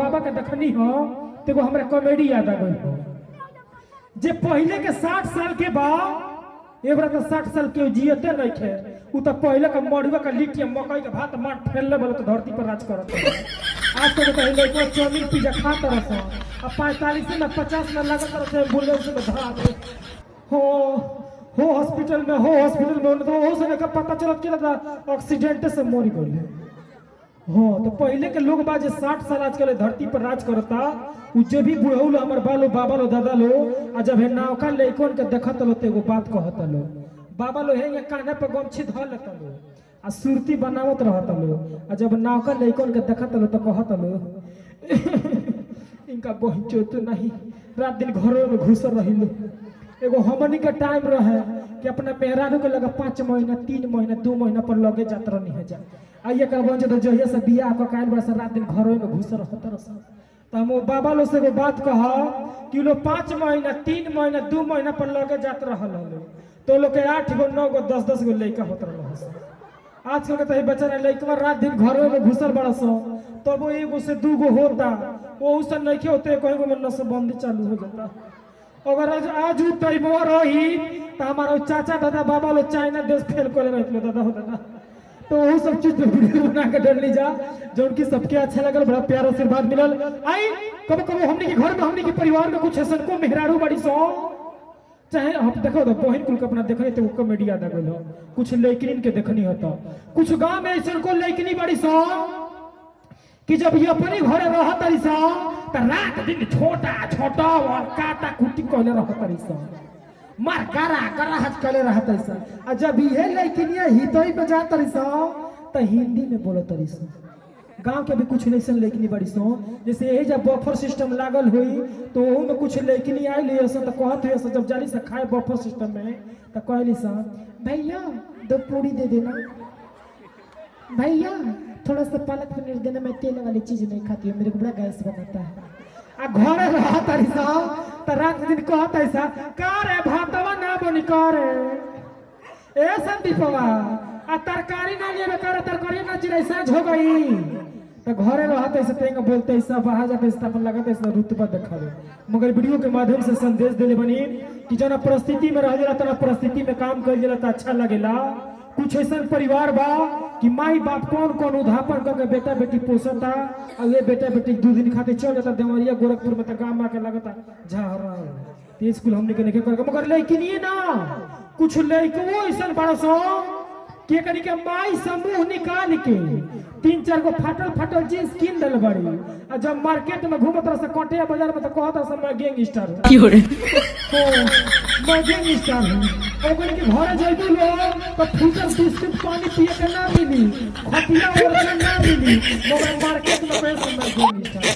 बाबा के देखनी हो तो एगो हमरा कॉमेडी याद आ गई हो जे पहले के 60 साल के बाद एबरा तो 60 साल के जियते नहीं थे उ तो पहले का मड़ुआ का लिट्टी मकई के भात मार फैलले बोले तो धरती पर राज करत आज तो पहले को चाउमीन पिज्जा खाता रह अब 45 में 50 में लगत रह एम्बुलेंस में धरा दे हो हॉस्पिटल में तो हो सके का पता चलत कि लगा एक्सीडेंट से मर गई हाँ तो पहले के लोग बाजे 60 साल आजकल धरती पर राज करता उ जो भी बुढ़ऊ लो हमार बालो बाबा लो दादा लो आ जब है नावका लइकन के देखत लो तो एगो बात कहत लो बाबा लो है काने पर गमछी धर लेत लो आ सुरती बनावत रहत लो आ जब नावका लइकन के देखत लो तो कहत लो इनका बहचो तो नहीं रात दिन घरों में घुसल रहिलो एगो हमनी के टाइम रहे कि अपना मेहरारू के लगा 5 महीना 3 महीना 2 महीना पर लगे जात रहनी है जा आइए का बन तो जहिया से बियाह क काल बरस रात दिन घरों में घुसल रहत रह तो हम बाबा लो से एगो बात कहा कि लोग 5 महीना 3 महीना 2 महीना पर लगे जात रहल तो लोग के 8 गो 9 गो 10 गो लड़का होत रहल आजकल के तो बेचारा लड़का रात दिन घरों में घुसल बड़स तब वो एगो से 2 गो होता वो से नहीं होते कहीं गो में नसबंदी चालू हो जाता अगर आज उ टाइम रही तो हमारा चाचा दादा बाबा लोग चाइना देश फेल कर रहे दादा हो दादा तो वो सब चीज पे वीडियो बना के डर ली जा जो उनकी सबके अच्छा लगल बड़ा प्यार आशीर्वाद मिलल आई कब कब हमने के घर में हमने के परिवार में कुछ ऐसा को मेहरारू बड़ी सो चाहे हम देखो तो बहन कुल के अपना देखनी तो कॉमेडी याद आ गइल कुछ लइकनिन के देखनी होता कुछ गांव में ऐसा को लइकनी बड़ी सो कि जब ये अपने घरे रहत तरी सा त रात दिन छोटा छोटा और काटा कुटी कहले रहत तरी सा मार करा करा हज कहले रहत तरी सा आ जब ये लइकनिया हितई पे जात तरी सा त हिंदी में बोलत तरी सा गांव के भी कुछ लइसन लइकनी बड़ी सो जैसे यही जब बफर सिस्टम लागल हुई तो ओहू में कुछ लइकनी आई ले सा त कहत हुई सा जब जाली से खाए बफर सिस्टम में त कहली सा भैया 2 पूरी दे देना भैया थोड़ा सा पालक पनीर देना मैं तेल वाली चीज नहीं खाती हूँ मेरे को बड़ा गैस बनाता है आ घरे रहत ऐसा त रात दिन कहत ऐसा का रे भातवा ना बनी का रे ए संदीपवा आ तरकारी ना लिए कर तरकारी ना चिराई साझ हो गई त घरे रहत ऐसा तेंग बोलते ऐसा बाहर जाते ऐसा अपन लगत ऐसा रुतबा दिखावे मगर वीडियो के माध्यम से संदेश देले बनी कि जना परिस्थिति में रह जला तना परिस्थिति में काम कर जला त अच्छा लगेला कुछ ऐसा परिवार बा कि माई बाप कौन कौन उधापन करके बेटा बेटी पोसता और ये बेटा बेटी 2 दिन खाते चल जाता देवरिया गोरखपुर में तो गाँव आके लगता झारा तो स्कूल हमने के नहीं करके मगर लइकनिए ना कुछ लइकवो ऐसा बड़ा सो के करी के माई समूह निकाल के 3-4 गो फाटल जींस किन दल बड़ी और जब मार्केट में घूमत रह कटिया बाजार में तो कहत रह मैं गैंगस्टर हूं की हो रे मैं गैंगस्टर हूं ओकन के घर जइबू लो तो फूटल बिस्कुट पानी पिए के ना मिली खटिया और ना मिली मगर मार्केट में पैसा मैं गैंगस्टर